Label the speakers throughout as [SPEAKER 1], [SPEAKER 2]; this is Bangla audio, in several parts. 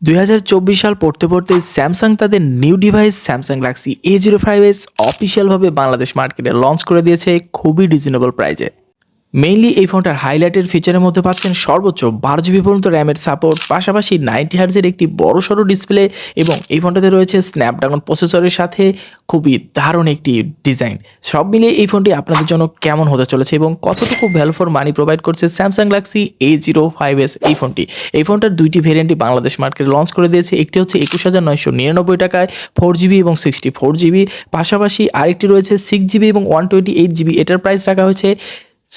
[SPEAKER 1] 2024 সাল পড়তে পড়তে স্যামসাং তাদের new device Samsung Galaxy A05s অফিসিয়ালভাবে বাংলাদেশ মার্কেটে লঞ্চ করে দিয়েছে খুবই রিজনেবল প্রাইজে। মেইনলি এই ফোনটার হাইলাইটের ফিচারের মধ্যে পাচ্ছেন সর্বোচ্চ 12 GB পর্যন্ত র্যামের সাপোর্ট, পাশাপাশি 90 হার্জের একটি বড়সড় ডিসপ্লে এবং এই ফোনটাতে রয়েছে স্ন্যাপড্রাগন প্রসেসরের সাথে খুবই দারুণ একটি ডিজাইন। সব মিলিয়ে এই ফোনটি আপনাদের জন্য কেমন হতে চলেছে এবং কতটুকু ভ্যালু ফর মানি প্রোভাইড করছে স্যামসাং গ্যালাক্সি A05s এই ফোনটি। এই ফোনটার দুইটি ভেরিয়েন্টই বাংলাদেশ মার্কেটে লঞ্চ করে দিয়েছে। একটি হচ্ছে 21,999 টাকায় 4GB এবং 64GB, পাশাপাশি আরেকটি রয়েছে 6GB এবং 128GB। এটার প্রাইস রাখা হয়েছে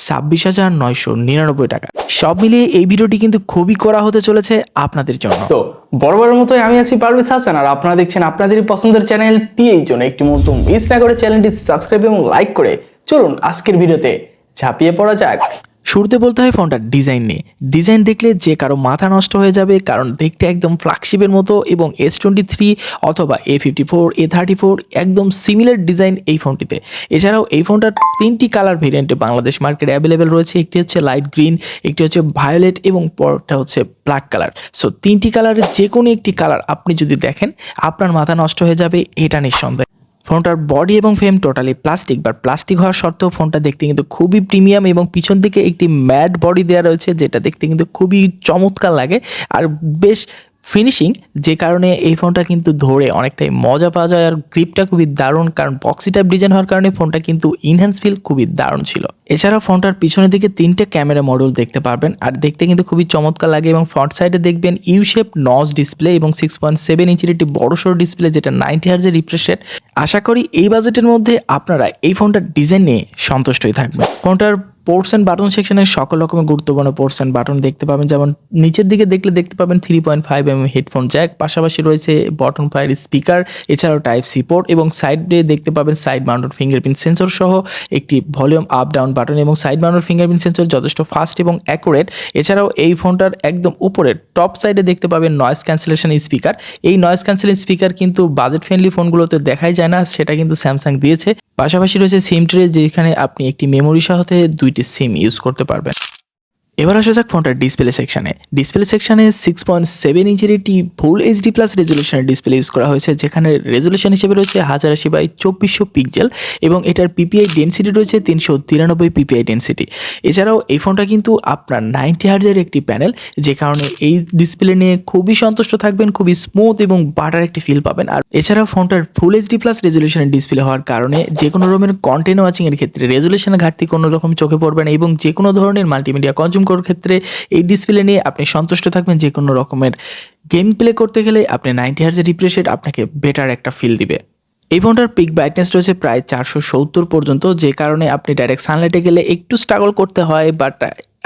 [SPEAKER 1] 26,999 টাকা। সব মিলিয়ে এই ভিডিওটি কিন্তু খুবই করা হতে চলেছে আপনাদের জন্য।
[SPEAKER 2] তো বরাবরের মতোই আমি আছি পারভেজ হাসান, আর আপনারা দেখছেন আপনাদেরই পছন্দের চ্যানেল PhZoNe। একটি মুহূর্ত মিস না করে চ্যানেলটি সাবস্ক্রাইব এবং লাইক করে চলুন আজকের ভিডিওতে ঝাঁপিয়ে পড়া যাক।
[SPEAKER 1] শুরুতে বলতে হয় ফোনটার ডিজাইন নিয়ে। ডিজাইন দেখলে যে কারো মাথা নষ্ট হয়ে যাবে, কারণ দেখতে একদম ফ্ল্যাগশিপের মতো এবং S23 অথবা A54 A34 একদম সিমিলার ডিজাইন এই ফোনটিতে। এছাড়াও এই ফোনটার তিনটি কালার ভেরিয়েন্টে বাংলাদেশ মার্কেটে অ্যাভেলেবেল রয়েছে। একটি হচ্ছে লাইট গ্রিন, একটি হচ্ছে ভায়োলেট এবং পরটা হচ্ছে ব্ল্যাক কালার। সো তিনটি কালারের যে কোনো একটি কালার আপনি যদি দেখেন আপনার মাথা নষ্ট হয়ে যাবে, এটা নিঃসন্দেহে। ফোনটার বডি এবং ফ্রেম টোটালি প্লাস্টিক হওয়ার সত্ত্বেও ফোনটা দেখতে কিন্তু খুবই প্রিমিয়াম এবং পিছন দিকে একটি ম্যাট বডি দেওয়া রয়েছে, যেটা দেখতে কিন্তু খুবই চমৎকার লাগে আর বেশ ফিনিশিং, যে কারণে এই ফোনটা কিন্তু ধরে অনেকটাই মজা পাওয়া যায়। আর গ্রিপটা খুবই দারুণ, কারণ বক্সি টাইপ ডিজাইন হওয়ার কারণে ফোনটা কিন্তু ইনহ্যান্স ফিল খুবই দারুণ ছিল। এছাড়াও ফোনটার পিছনের দিকে তিনটে ক্যামেরা মডিউল দেখতে পারবেন, আর দেখতে কিন্তু খুবই চমৎকার লাগে। এবং ফ্রন্ট সাইডে দেখবেন ইউ শেপ নচ ডিসপ্লে এবং 6.7 ইঞ্চির একটি বড়সড় ডিসপ্লে, যেটা 90 হার্জের রিফ্রেশ রেট। আশা করি এই বাজেটের মধ্যে আপনারা এই ফোনটার ডিজাইন নিয়ে সন্তুষ্টই থাকবেন। ফোনটার পোর্টস অ্যান্ড বাটন সেকশনে সকল রকমের গুরুত্বপূর্ণ পোর্টস অ্যান্ড বাটন দেখতে পাবেন। যেমন নিচের দিকে দেখতে পাবেন 3.5mm হেডফোন জ্যাক, পাশাপাশি রয়েছে বটন ফায়ার স্পিকার, এছাড়াও টাইপ সি পোর্ট এবং সাইডে দেখতে পাবেন সাইড মাউন্টেড ফিঙ্গারপ্রিন্ট সেন্সর সহ একটি ভলিউম আপ ডাউন বাটন এবং সাইড মাউন্টেড ফিঙ্গারপ্রিন্ট সেন্সর যথেষ্ট ফাস্ট এবং অ্যাকুরেট। এছাড়াও এই ফোনটার একদম উপরের টপ সাইডে দেখতে পাবেন নয়েজ ক্যান্সেলেশন স্পিকার। এই নয়েজ ক্যান্সেলিং স্পিকার কিন্তু বাজেট ফ্রেন্ডলি ফোনগুলোতে দেখাই যায় না, সেটা কিন্তু স্যামসাং দিয়েছে। পাশাপাশি রয়েছে সিম ট্রে, যেখানে আপনি একটি মেমোরি সাথে দুইটি সিম ইউজ করতে পারবেন। এবার আসা যাক ফোনটার ডিসপ্লে সেকশনে। ডিসপ্লে সেকশনে 6.7 ইঞ্চির একটি ফুল HD প্লাস রেজলিউশনের ডিসপ্লে ইউজ করা হয়েছে, যেখানে রেজলিউশন হিসেবে রয়েছে 1080x2400 পিক্সেল এবং এটার PPI ডেন্সিটি রয়েছে 393 PPI ডেন্সিটি। এছাড়াও এই ফোনটা কিন্তু আপনার 90 হার্জের একটি প্যানেল, যে কারণে এই ডিসপ্লে নিয়ে খুবই সন্তুষ্ট থাকবেন, খুবই স্মুথ এবং বাটার একটি ফিল পাবেন। আর এছাড়াও ফোনটার ফুল HD প্লাস রেজলিউশনের ডিসপ্লে হওয়ার কারণে যে কোনো রকমের কন্টেন্ট ওয়াচিং এর ক্ষেত্রে রেজলিউশনের ঘাটতি কোনো রকম চোখে পড়বে না এবং যে কোনো ধরনের মাল্টিমিডিয়া কনজিউম করার ক্ষেত্রে এই ডিসপ্লে নিয়ে আপনি সন্তুষ্ট থাকবেন। যে কোনো রকমের গেম প্লে করতে গেলে আপনি 90 হার্জের রিফ্রেশ রেট আপনাকে বেটার একটা ফিল দিবে। এই ফোনটার পিক ব্রাইটনেস রয়েছে প্রায় 470 পর্যন্ত, যে কারণে আপনি ডাইরেক্ট সানলাইটে গেলে একটু স্ট্রাগল করতে হয়, বাট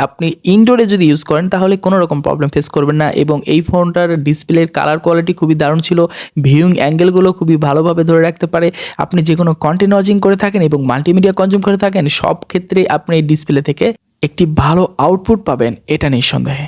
[SPEAKER 1] আপনি ইনডোরে যদি ইউজ করেন তাহলে কোনো রকম প্রবলেম ফেস করবেন না। এবং এই ফোনটার ডিসপ্লের কালার কোয়ালিটি খুবই দারুণ ছিল, ভিউইং অ্যাঙ্গেলগুলো খুবই ভালোভাবে ধরে রাখতে পারে। আপনি যে কোনো কন্টেন্ট ওয়াচিং করে থাকেন এবং মাল্টিমিডিয়া কনজিউম করে থাকেন, সব ক্ষেত্রে আপনি এই ডিসপ্লে থেকে একটি ভালো আউটপুট পাবেন, এটা নিঃসন্দেহে।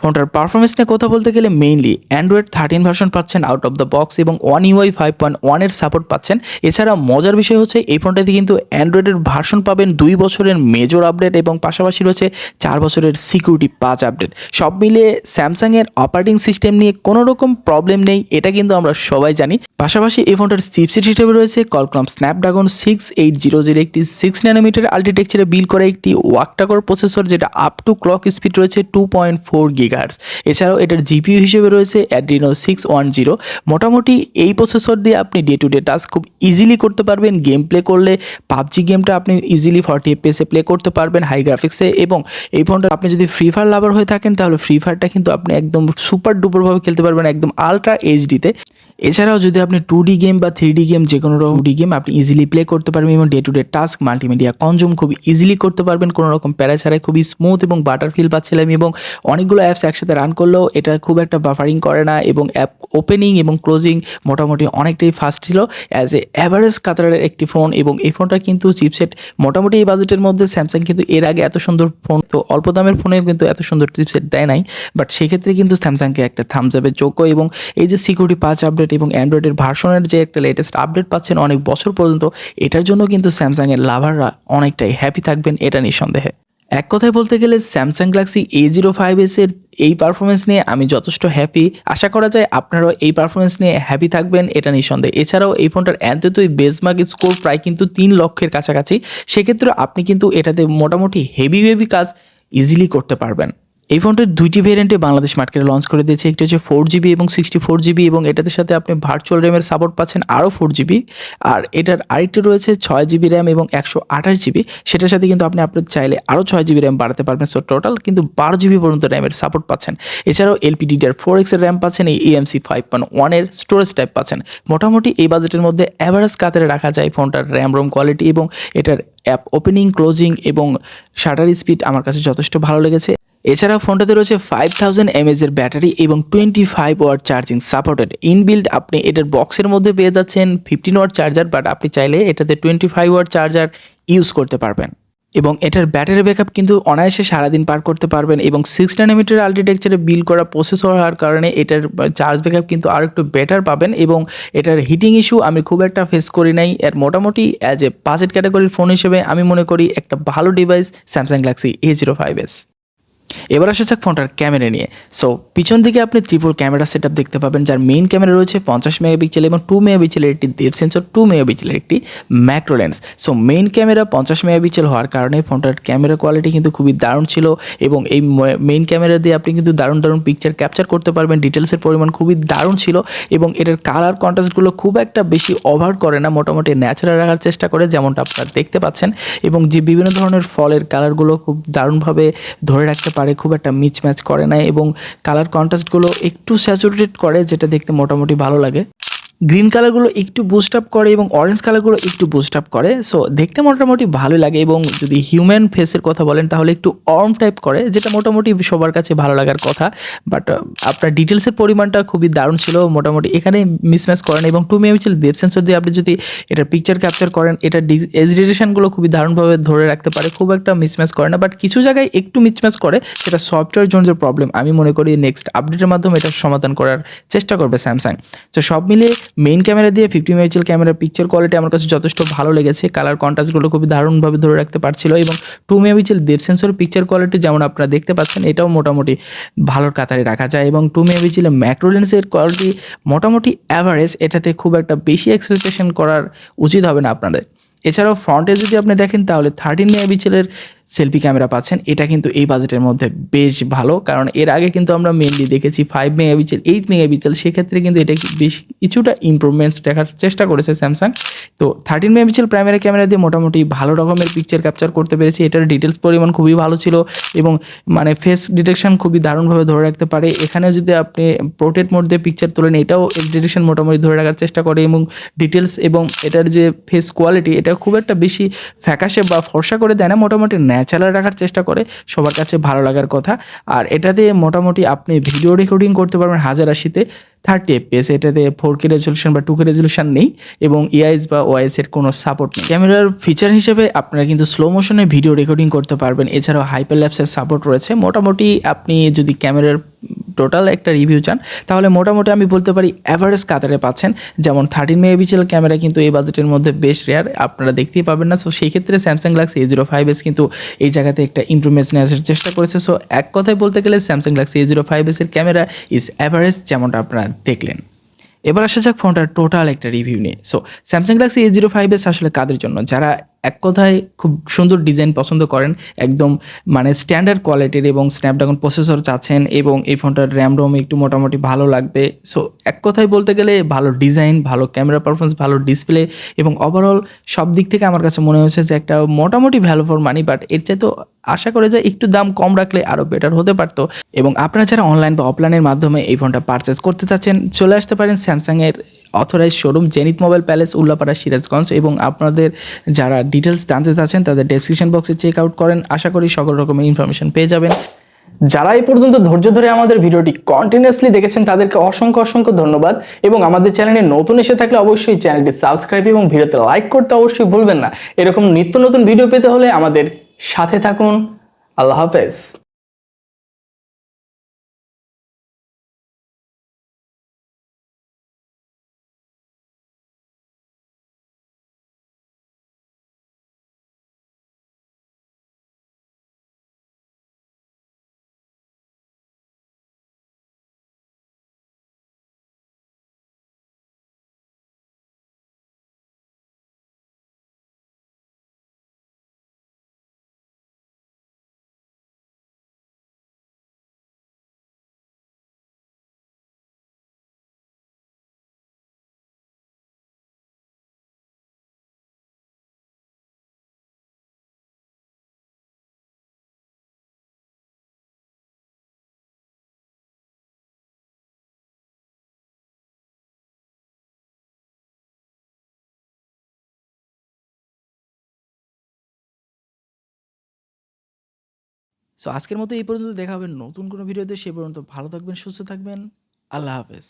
[SPEAKER 1] ফোনটার পারফরমেন্স নিয়ে কথা বলতে গেলে মেইনলি অ্যান্ড্রয়েড 13 ভার্সন পাচ্ছেন আউট অফ দ্য বক্স এবং One UI 5.1 এর সাপোর্ট পাচ্ছেন। এছাড়া মজার বিষয় হচ্ছে এই ফোনটাতে কিন্তু অ্যান্ড্রয়েডের ভার্সন পাবেন 2 বছরের মেজর আপডেট এবং পাশাপাশি রয়েছে 4 বছরের সিকিউরিটি পাঁচ আপডেট। সব মিলিয়ে স্যামসাংয়ের অপারেটিং সিস্টেম নিয়ে কোনো রকম প্রবলেম নেই, এটা কিন্তু আমরা সবাই জানি। পাশাপাশি এই ফোনটার চিপসেট হিসেবে রয়েছে Qualcomm Snapdragon 6800 একটি 6 ন্যানোমিটার আর্কিটেকচারে বিল্ড করা একটি ওয়াক্টাকোর প্রসেসর, যেটা আপ টু ক্লক স্পিড রয়েছে 2.4 GHz। এছাড়াও এটার জিপিইউ হিসেবে রয়েছে Adreno 610। মোটামুটি এই প্রসেসর দিয়ে আপনি ডে টু ডে টাস্ক খুব ইজিলি করতে পারবেন। গেম প্লে করলে পাবজি গেমটা আপনি ইজিলি 40 FPS প্লে করতে পারবেন হাই গ্রাফিক্সে। এবং এই ফোনটা আপনি যদি ফ্রি ফায়ার লাভার হয়ে থাকেন তাহলে ফ্রি ফায়ারটা কিন্তু আপনি একদম সুপার ডুপারভাবে খেলতে পারবেন, একদম আলট্রা এইচডিতে। এছাড়াও যদি আপনি 2D গেম বা 3D গেম, যে কোনো রকম গেম আপনি ইজিলি প্লে করতে পারবেন এবং day to day task multimedia consume খুব ইজিলি করতে পারবেন, কোনো রকম প্যারা ছাড়াই। খুবই স্মুথ এবং বাটার ফিল পাচ্ছিলাম এবং অনেকগুলো অ্যাপস একসাথে রান করলেও এটা খুব একটা বাফারিং করে না এবং অ্যাপ ওপেনিং এবং ক্লোজিং মোটামুটি অনেকটাই ফাস্ট ছিল অ্যাজ এ অ্যাভারেজ কাতারের একটি ফোন। এবং এই ফোনটা কিন্তু চিপসেট মোটামুটি এই বাজেটের মধ্যে স্যামসাং কিন্তু এর আগে এত সুন্দর ফোন, তো অল্প দামের ফোনে কিন্তু এত সুন্দর চিপসেট দেয় নাই, বাট সেক্ষেত্রে কিন্তু স্যামসাংকে একটা থামস আপের যোগ্য। এবং এই যে সিকিউরিটি পাঁচ আপডেট এবং অ্যান্ড্রয়েডের ভার্সনের যে একটা লেটেস্ট আপডেট পাচ্ছেন অনেক বছর পর্যন্ত, এটার জন্য কিন্তু স্যামসাংয়ের লাভাররা অনেকটাই হ্যাপি থাকবেন, এটা নিঃসন্দেহে। এক কথায় বলতে গেলে স্যামসাং গ্যালাক্সি A05s এর এই পারফরমেন্স নিয়ে আমি যথেষ্ট হ্যাপি। আশা করা যায় আপনারাও এই পারফরমেন্স নিয়ে হ্যাপি থাকবেন, এটা নিঃসন্দেহে। এছাড়াও এই ফোনটার এতই বেঞ্চমার্ক স্কোর প্রায় কিন্তু 3 লক্ষের কাছাকাছি। সেক্ষেত্রে আপনি কিন্তু এটাতে মোটামুটি হেভি কাজ ইজিলি করতে পারবেন। এই ফোনটির 2টি ভেরিয়েন্টে বাংলাদেশ মার্কেটে লঞ্চ করে দিয়েছে। একটি হচ্ছে 4GB এবং 64GB এবং এটাতে সাথে আপনি ভার্চুয়াল র্যামের সাপোর্ট পাচ্ছেন আরও 4GB। আর এটার আরেকটি রয়েছে 6GB র্যাম এবং 128GB। সেটার সাথে কিন্তু আপনি আপনার চাইলে আরও 6GB র্যাম বাড়াতে পারবেন। সো টোটাল কিন্তু 12GB পর্যন্ত র্যামের সাপোর্ট পাচ্ছেন। এছাড়াও LPDDR4X এর র্যাম পাচ্ছেন, এই EMC 5.1 এর স্টোরেজ টাইপ পাচ্ছেন। মোটামুটি এই বাজেটের মধ্যে অ্যাভারেজ কাতারে রাখা যায় ফোনটার র্যাম রোম কোয়ালিটি এবং এটার অ্যাপ ওপেনিং ক্লোজিং এবং শাটার স্পিড আমার কাছে যথেষ্ট ভালো লেগেছে। এছাড়া ফোনটাতে রয়েছে 5000 mAh এর ব্যাটারি এবং 25 ওয়াট চার্জিং সাপোর্টেড। ইনবিল্ড আপনি এটার বক্সের মধ্যে পেয়ে যাচ্ছেন 15 ওয়াট চার্জার, বাট আপনি চাইলে এটাতে 25 ওয়াট চার্জার ইউজ করতে পারবেন। এবং এটার ব্যাটারি ব্যাকআপ কিন্তু অনায়াসে সারাদিন পার করতে পারবেন এবং 6 ন্যানোমিটার আর্কিটেকচারে বিল্ড করা প্রসেসর হওয়ার কারণে এটার চার্জ ব্যাকআপ কিন্তু আর একটু বেটার পাবেন। এবং এটার হিটিং ইস্যু আমি খুব একটা ফেস করি নাই। এর মোটামুটি অ্যাজ এ বাজেট ক্যাটাগরির ফোন হিসেবে আমি মনে করি একটা ভালো ডিভাইস স্যামসাং গ্যালাক্সি A05s। এবার আসা যাক ফোনটার ক্যামেরা নিয়ে। সো পিছন দিকে আপনি ট্রিপল ক্যামেরা সেটআপ দেখতে পাবেন, যার মেইন ক্যামেরা রয়েছে 50 মেগাপিক্সেল এবং 2 মেগাপিক্সেলের একটি ডেপথ সেন্সর, 2 মেগাপিক্সেলের একটি macro lens. So main camera 50 megapixel হওয়ার কারণে ফোনটার ক্যামেরা কোয়ালিটি কিন্তু খুবই দারুণ ছিল এবং এই মেইন ক্যামেরা দিয়ে আপনি কিন্তু দারুণ পিকচার ক্যাপচার করতে পারবেন। ডিটেলসের পরিমাণ খুবই দারুণ ছিল এবং এটার কালার কন্ট্রাস্টগুলো খুব একটা বেশি ওভার করে না, মোটামুটি ন্যাচারাল রাখার চেষ্টা করে, যেমনটা আপনারা দেখতে পাচ্ছেন। এবং যে বিভিন্ন ধরনের ফলের কালারগুলো খুব দারুণভাবে ধরে রাখতে পারে, খুব একটা মিচম্যাচ করে না এবং কালার কন্ট্রাস্টগুলো একটু স্যাচুরেটেড করে, যেটা দেখতে মোটামুটি ভালো লাগে। গ্রিন কালারগুলো একটু বুস্ট আপ করে এবং অরেঞ্জ কালারগুলো একটু বুস্ট আপ করে। সো দেখতে মোটামুটি ভালো লাগে এবং যদি হিউম্যান ফেসের কথা বলেন তাহলে একটু অর্ম টাইপ করে, যেটা মোটামুটি সবার কাছে ভালো লাগার কথা। বাট আপনার ডিটেলসের পরিমাণটা খুবই দারুণ ছিল, মোটামুটি এখানে মিসম্যাচ করে না। এবং 2 মেগাপিক্সেল ডেপথ সেন্সর দিয়ে আপনি যদি এটা পিকচার ক্যাপচার করেন, এটা রেজোলিউশনগুলো খুবই দারুণভাবে ধরে রাখতে পারে, খুব একটা মিসম্যাচ করে না। বাট কিছু জায়গায় একটু মিসম্যাচ করে, সেটা সফটওয়্যার জনিত প্রবলেম। আমি মনে করি নেক্সট আপডেটের মাধ্যমে এটা সমাধান করার চেষ্টা করবে স্যামসাং। তো সব মিলিয়ে মেইন ক্যামেরা দিয়ে 50 মেগাপিক্সেল ক্যামেরার পিকচার কোয়ালিটি আমার কাছে যথেষ্ট ভালো লেগেছে। কালার কন্ট্রাস্টগুলো খুবই দারুণভাবে ধরে রাখতে পারছিল এবং 2 মেগাপিক্সেল ডেপথ সেন্সরের পিকচার কোয়ালিটি যেমন আপনারা দেখতে পাচ্ছেন, এটাও মোটামুটি ভালোর কাতারে রাখা যায়। এবং 2 মেগাপিক্সেলের ম্যাক্রো লেন্সের কোয়ালিটি মোটামুটি অ্যাভারেজ, এটাতে খুব একটা বেশি এক্সপেকটেশন করার উচিত হবে না আপনাদের। এছাড়াও ফ্রন্টে যদি আপনি দেখেন তাহলে 13 মেগাপিক্সেলের সেলফি ক্যামেরা পাচ্ছেন। এটা কিন্তু এই বাজেটের মধ্যে বেশ ভালো, কারণ এর আগে কিন্তু আমরা মেনলি দেখেছি 5 মেগাপিক্সেল, 8 মেগাপিক্সেল। সেক্ষেত্রে কিন্তু এটা বেশ কিছুটা ইমপ্রুভমেন্টস দেখার চেষ্টা করেছে স্যামসাং। তো 13 মেগাপিক্সেল প্রাইমারি ক্যামেরা দিয়ে মোটামুটি ভালো রকমের পিকচার ক্যাপচার করতে পেরেছি। এটার ডিটেলস পরিমাণ খুবই ভালো ছিল এবং মানে ফেস ডিটেকশন খুবই দারুণভাবে ধরে রাখতে পারে। এখানেও যদি আপনি পোর্ট্রেট মোড দিয়ে পিকচার তোলেন, এটাও ডিটেকশন মোটামুটি ধরে রাখার চেষ্টা করে এবং ডিটেলস এবং এটার যে ফেস কোয়ালিটি, এটা খুব একটা বেশি ফ্যাকাশে বা ফর্সা করে দেয় না, মোটামুটি ন্যাচারাল রাখার চেষ্টা করে, সবার কাছে ভালো লাগার কথা। আর এটাতে মোটামুটি আপনি ভিডিও রেকর্ডিং করতে পারবেন 1080-তে 30 FPS। এটাতে 4K রেজলিউশন বা 2K রেজলিউশন নেই এবং EIS বা OIS এর কোনো সাপোর্ট নেই। ক্যামেরার ফিচার হিসেবে আপনারা কিন্তু স্লো মোশনে ভিডিও রেকর্ডিং করতে পারবেন। এছাড়াও হাইপারল্যাপসের সাপোর্ট রয়েছে। মোটামুটি আপনি যদি ক্যামেরার টোটাল একটা রিভিউ চান তাহলে মোটামুটি আমি বলতে পারি অ্যাভারেজ কাতারে পাচ্ছেন। যেমন 13 মেগাপিক্সেল ক্যামেরা কিন্তু এই বাজেটের মধ্যে বেশ রেয়ার, আপনারা দেখতেই পাবেন না। সো সেই ক্ষেত্রে স্যামসাং গ্যালাক্সি A05s কিন্তু এই জায়গাতে একটা ইমপ্রুভমেন্ট নিয়ে আসার চেষ্টা করেছে। সো এক কথায় বলতে গেলে স্যামসাং গ্যালাক্সি A05s এর ক্যামেরা ইজ অ্যাভারেজ, যেমনটা আপনারা দেখলেন। এবার আসা যাক ফোনটার টোটাল একটা রিভিউ নিয়ে। সো স্যামসাং গ্যালাক্সি A05s আসলে কাদের জন্য? যারা এক কথায় খুব সুন্দর ডিজাইন পছন্দ করেন, একদম মানে স্ট্যান্ডার্ড কোয়ালিটির এবং স্ন্যাপড্রাগন প্রসেসর চাচ্ছেন এবং এই ফোনটার র্যাম রোম একটু মোটামুটি ভালো লাগবে। সো এক কথায় বলতে গেলে ভালো ডিজাইন, ভালো ক্যামেরা পারফরমেন্স, ভালো ডিসপ্লে এবং ওভারঅল সব দিক থেকে আমার কাছে মনে হয়েছে যে একটা মোটামুটি ভ্যালু ফর মানি। বাট এর চাইতে আশা করে যে একটু দাম কম রাখলে আরও বেটার হতে পারতো। এবং আপনারা যারা অনলাইন বা অফলাইনের মাধ্যমে এই ফোনটা পারচেস করতে চাচ্ছেন, চলে আসতে পারেন স্যামসাংয়ের authorised showroom Zenith mobile palace, Ullapara, Sirajganj. এবং আপনাদের যারা ডিটেলস জানতে চাচ্ছেন তাদের ডেসক্রিপশন বক্সে চেক আউট করেন, আশা করি সকল রকমের ইনফরমেশন পেয়ে যাবেন।
[SPEAKER 2] যারা এই পর্যন্ত ধৈর্য ধরে আমাদের ভিডিওটি কন্টিনিউয়াসলি দেখেছেন তাদেরকে অসংখ্য ধন্যবাদ। এবং আমাদের চ্যানেলে নতুন এসে থাকলে অবশ্যই চ্যানেলটি সাবস্ক্রাইব এবং ভিডিওতে লাইক করতে অবশ্যই ভুলবেন না। এরকম নিত্য নতুন ভিডিও পেতে হলে আমাদের সাথে থাকুন। আল্লাহ হাফেজ।
[SPEAKER 1] সো আজকের মতো এই পর্যন্ত দেখা হবে নতুন কোনো ভিডিওতে। সে পর্যন্ত ভালো থাকবেন, সুস্থ থাকবেন। আল্লাহ হাফেজ।